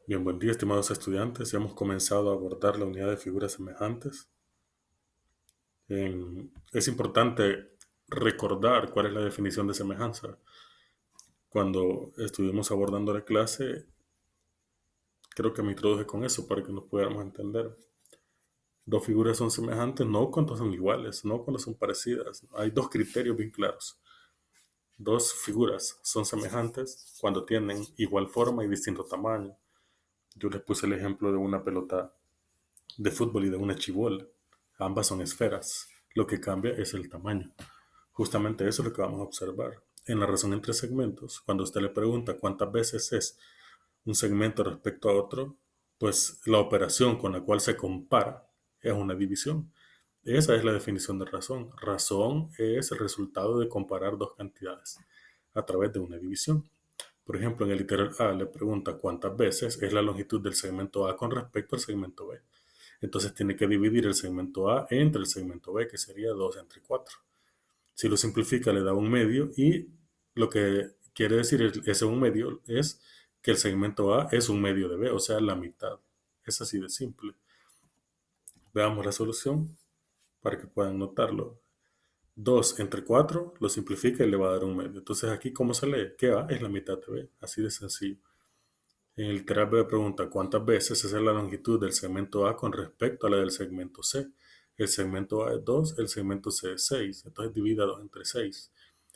Bien, buen día, estimados estudiantes. Ya hemos comenzado a abordar la unidad de figuras semejantes. Es importante recordar cuál es la definición de semejanza. Cuando estuvimos abordando la clase, creo que me introduje con eso para que nos pudiéramos entender. Dos figuras son semejantes no cuando son iguales, no cuando son parecidas. Hay dos criterios bien claros. Dos figuras son semejantes cuando tienen igual forma y distinto tamaño. Yo les puse el ejemplo de una pelota de fútbol y de una chibola. Ambas son esferas. Lo que cambia es el tamaño. Justamente eso es lo que vamos a observar. En la razón entre segmentos, cuando usted le pregunta cuántas veces es un segmento respecto a otro, pues la operación con la cual se compara es una división. Esa es la definición de razón. Razón es el resultado de comparar dos cantidades a través de una división. Por ejemplo, en el literal A le pregunta cuántas veces es la longitud del segmento A con respecto al segmento B. Entonces tiene que dividir el segmento A entre el segmento B, que sería 2 entre 4. Si lo simplifica, le da un medio y lo que quiere decir ese un medio es que el segmento A es un medio de B, o sea, la mitad. Es así de simple. Veamos la solución para que puedan notarlo. 2 entre 4 lo simplifica y le va a dar un medio. Entonces aquí, ¿cómo se lee? Que A es la mitad de B. Así de sencillo. En el literal B pregunta cuántas veces es la longitud del segmento A con respecto a la del segmento C. El segmento A es 2, el segmento C es 6. Entonces divida 2 entre 6.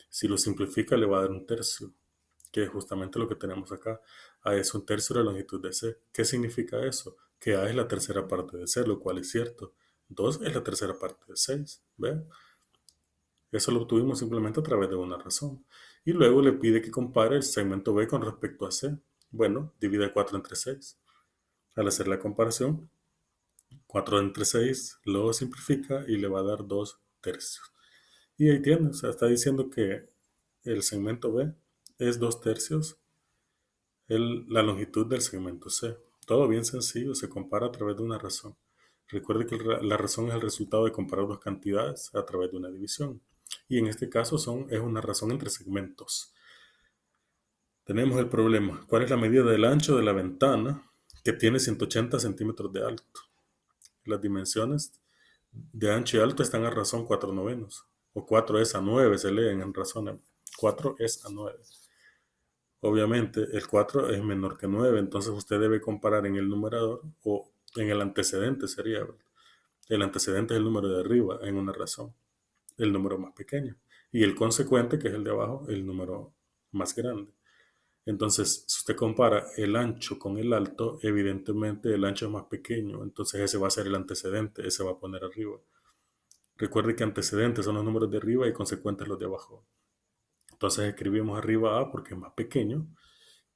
Si lo simplifica le va a dar un tercio, que es justamente lo que tenemos acá. A es un tercio de la longitud de C. ¿Qué significa eso? Que A es la tercera parte de C, lo cual es cierto. 2 es la tercera parte de 6. ¿Ve? Eso lo obtuvimos simplemente a través de una razón. Y luego le pide que compare el segmento B con respecto a C. Bueno, divide 4 entre 6. Al hacer la comparación, 4 entre 6 lo simplifica y le va a dar 2 tercios. Y ahí tiene, o sea, está diciendo que el segmento B es 2 tercios la longitud del segmento C. Todo bien sencillo, se compara a través de una razón. Recuerde que la razón es el resultado de comparar dos cantidades a través de una división. Y en este caso es una razón entre segmentos. Tenemos el problema. ¿Cuál es la medida del ancho de la ventana que tiene 180 centímetros de alto? Las dimensiones de ancho y alto están a razón 4 novenos. O 4 es a 9 se leen en razón. 4 es a 9. Obviamente el 4 es menor que 9, entonces usted debe comparar en el numerador o en el antecedente sería, ¿verdad? El antecedente es el número de arriba en una razón, el número más pequeño. Y el consecuente, que es el de abajo, el número más grande. Entonces, si usted compara el ancho con el alto, evidentemente el ancho es más pequeño, entonces ese va a ser el antecedente, ese va a poner arriba. Recuerde que antecedentes son los números de arriba y consecuentes los de abajo. Entonces escribimos arriba A porque es más pequeño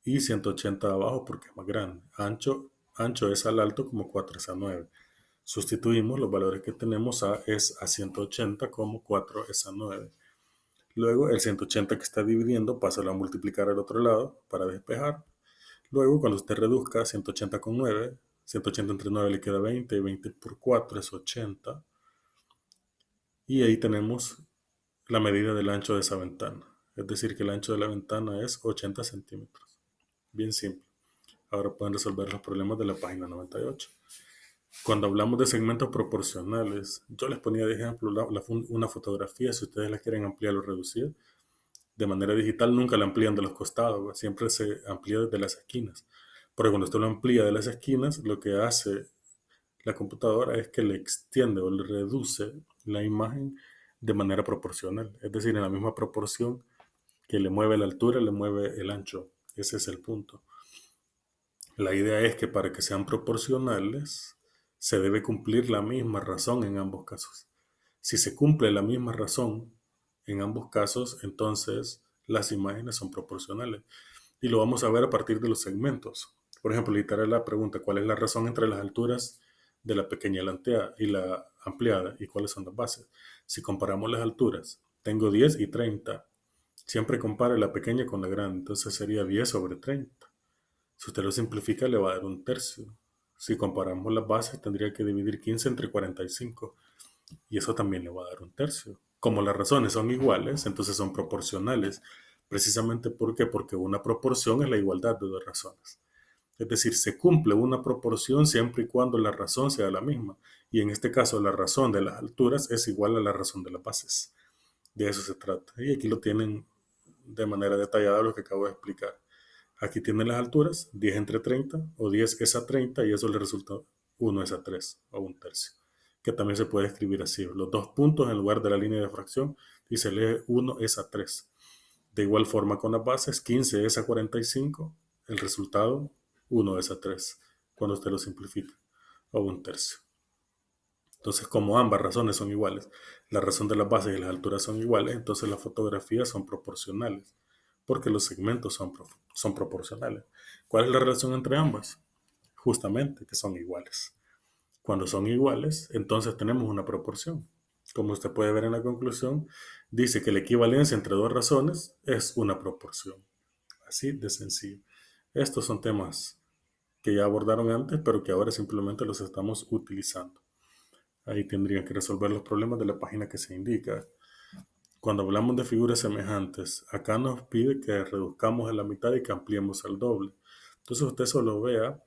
y 180 abajo porque es más grande. Ancho es al alto como 4 es a 9. Sustituimos los valores que tenemos. A es a 180 como 4 es a 9. Luego el 180 que está dividiendo, pásalo a multiplicar al otro lado para despejar. Luego cuando usted reduzca 180 con 9, 180 entre 9 le queda 20, 20 por 4 es 80. Y ahí tenemos la medida del ancho de esa ventana. Es decir, que el ancho de la ventana es 80 centímetros. Bien simple. Ahora pueden resolver los problemas de la página 98. Cuando hablamos de segmentos proporcionales, yo les ponía de ejemplo una fotografía, si ustedes la quieren ampliar o reducir. De manera digital nunca la amplían de los costados, siempre se amplía desde las esquinas. Porque cuando usted lo amplía de las esquinas, lo que hace la computadora es que le extiende o le reduce la imagen de manera proporcional. Es decir, en la misma proporción que le mueve la altura, le mueve el ancho. Ese es el punto. La idea es que para que sean proporcionales, se debe cumplir la misma razón en ambos casos. Si se cumple la misma razón en ambos casos, entonces las imágenes son proporcionales. Y lo vamos a ver a partir de los segmentos. Por ejemplo, literal la pregunta, ¿cuál es la razón entre las alturas de la pequeña y la ampliada? ¿Y cuáles son las bases? Si comparamos las alturas, tengo 10 y 30. Siempre compare la pequeña con la grande, entonces sería 10 sobre 30. Si usted lo simplifica, le va a dar un tercio. Si comparamos las bases, tendría que dividir 15 entre 45 y eso también le va a dar un tercio. Como las razones son iguales, entonces son proporcionales. Precisamente ¿por qué? Porque una proporción es la igualdad de dos razones. Es decir, se cumple una proporción siempre y cuando la razón sea la misma. Y en este caso, la razón de las alturas es igual a la razón de las bases. De eso se trata. Y aquí lo tienen de manera detallada lo que acabo de explicar. Aquí tienen las alturas, 10 entre 30 o 10 es a 30 y eso le resulta 1 es a 3 o un tercio, que también se puede escribir así. Los dos puntos en lugar de la línea de fracción y se lee 1 es a 3. De igual forma con las bases, 15 es a 45, el resultado 1 es a 3 cuando usted lo simplifica, o un tercio. Entonces, como ambas razones son iguales, la razón de las bases y las alturas son iguales, entonces las fotografías son proporcionales, porque los segmentos son proporcionales. ¿Cuál es la relación entre ambas? Justamente que son iguales. Cuando son iguales, entonces tenemos una proporción. Como usted puede ver en la conclusión, dice que la equivalencia entre dos razones es una proporción. Así de sencillo. Estos son temas que ya abordaron antes, pero que ahora simplemente los estamos utilizando. Ahí tendrían que resolver los problemas de la página que se indica. Cuando hablamos de figuras semejantes, acá nos pide que reduzcamos a la mitad y que ampliemos al doble. Entonces usted solo vea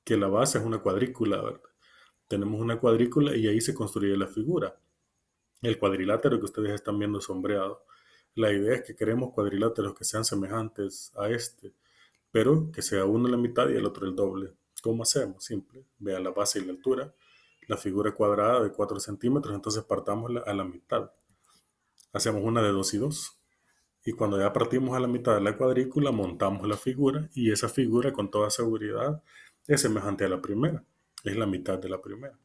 que la base es una cuadrícula, ¿verdad? Tenemos una cuadrícula y ahí se construye la figura. El cuadrilátero que ustedes están viendo sombreado. La idea es que queremos cuadriláteros que sean semejantes a este, pero que sea uno la mitad y el otro el doble. ¿Cómo hacemos? Simple. Vea la base y la altura. La figura cuadrada de 4 centímetros, entonces partámosla a la mitad. Hacemos una de 2 y 2. Y cuando ya partimos a la mitad de la cuadrícula, montamos la figura y esa figura con toda seguridad es semejante a la primera. Es la mitad de la primera.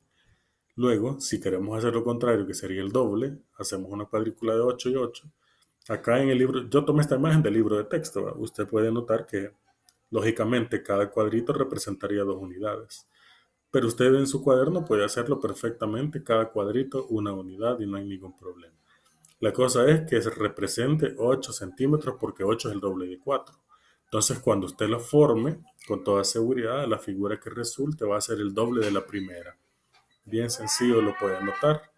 Luego, si queremos hacer lo contrario, que sería el doble, hacemos una cuadrícula de 8 y 8. Acá en el libro, yo tomé esta imagen del libro de texto, ¿verdad? Usted puede notar que lógicamente cada cuadrito representaría 2 unidades. Pero usted en su cuaderno puede hacerlo perfectamente, cada cuadrito una unidad y no hay ningún problema. La cosa es que se represente 8 centímetros porque 8 es el doble de 4. Entonces, cuando usted lo forme, con toda seguridad, la figura que resulte va a ser el doble de la primera. Bien sencillo, lo puede notar.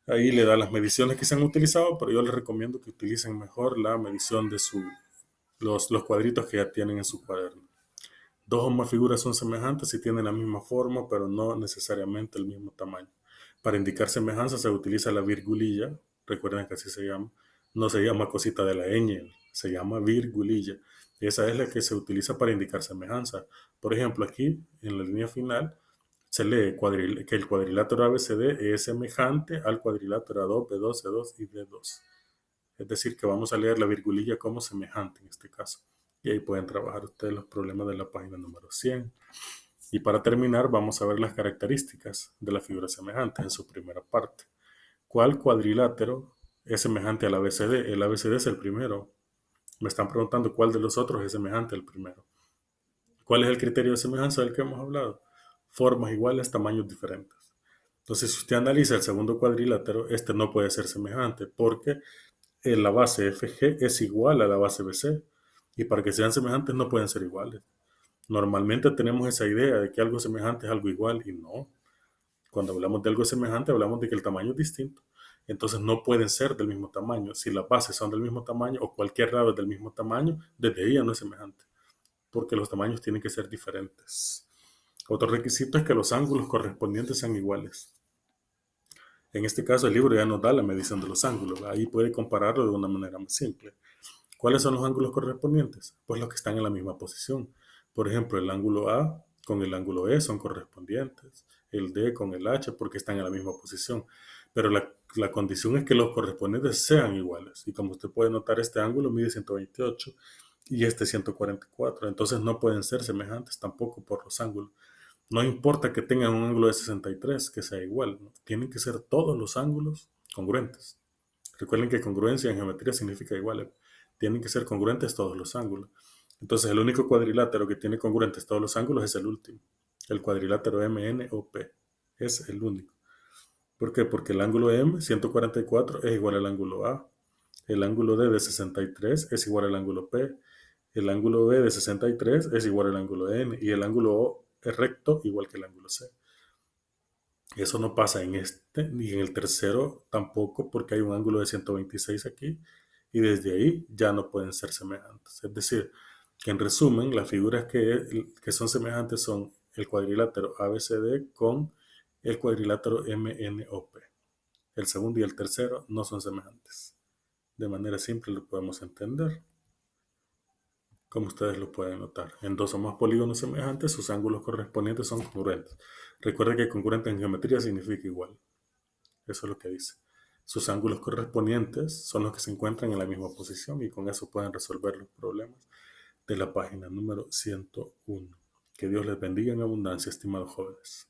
Ahí le da las mediciones que se han utilizado, pero yo les recomiendo que utilicen mejor la medición de los cuadritos que ya tienen en su cuaderno. Dos o más figuras son semejantes si tienen la misma forma, pero no necesariamente el mismo tamaño. Para indicar semejanza se utiliza la virgulilla, recuerden que así se llama, no se llama cosita de la ñ, se llama virgulilla. Esa es la que se utiliza para indicar semejanza. Por ejemplo, aquí en la línea final se lee que el cuadrilátero ABCD es semejante al cuadrilátero A2, B2, C2 y D2. Es decir, que vamos a leer la virgulilla como semejante en este caso. Y ahí pueden trabajar ustedes los problemas de la página número 100. Y para terminar, vamos a ver las características de la figura semejante en su primera parte. ¿Cuál cuadrilátero es semejante al ABCD? El ABCD es el primero. Me están preguntando cuál de los otros es semejante al primero. ¿Cuál es el criterio de semejanza del que hemos hablado? Formas iguales, tamaños diferentes. Entonces, si usted analiza el segundo cuadrilátero, este no puede ser semejante porque la base FG es igual a la base BC y para que sean semejantes no pueden ser iguales. Normalmente tenemos esa idea de que algo semejante es algo igual y no. Cuando hablamos de algo semejante hablamos de que el tamaño es distinto. Entonces no pueden ser del mismo tamaño. Si las bases son del mismo tamaño o cualquier lado es del mismo tamaño, desde ahí ya no es semejante, porque los tamaños tienen que ser diferentes. Otro requisito es que los ángulos correspondientes sean iguales. En este caso el libro ya nos da la medición de los ángulos. Ahí puede compararlo de una manera más simple. ¿Cuáles son los ángulos correspondientes? Pues los que están en la misma posición. Por ejemplo, el ángulo A con el ángulo E son correspondientes. El D con el H porque están en la misma posición. Pero la condición es que los correspondientes sean iguales. Y como usted puede notar, este ángulo mide 128 y este 144. Entonces no pueden ser semejantes tampoco por los ángulos. No importa que tengan un ángulo de 63 que sea igual. ¿No? Tienen que ser todos los ángulos congruentes. Recuerden que congruencia en geometría significa igual. Tienen que ser congruentes todos los ángulos. Entonces el único cuadrilátero que tiene congruentes todos los ángulos es el último. El cuadrilátero MNOP. Es el único. ¿Por qué? Porque el ángulo M, 144, es igual al ángulo A. El ángulo D de 63 es igual al ángulo P. El ángulo B de 63 es igual al ángulo N. Y el ángulo O es recto igual que el ángulo C. Eso no pasa en este, ni en el tercero tampoco, porque hay un ángulo de 126 aquí, y desde ahí ya no pueden ser semejantes. Es decir, Que en resumen, las figuras que son semejantes son el cuadrilátero ABCD con el cuadrilátero MNOP. El segundo y el tercero no son semejantes. De manera simple lo podemos entender, como ustedes lo pueden notar. En dos o más polígonos semejantes, sus ángulos correspondientes son congruentes. Recuerda que congruente en geometría significa igual. Eso es lo que dice. Sus ángulos correspondientes son los que se encuentran en la misma posición y con eso pueden resolver los problemas de la página número 101. Que Dios les bendiga en abundancia, estimados jóvenes.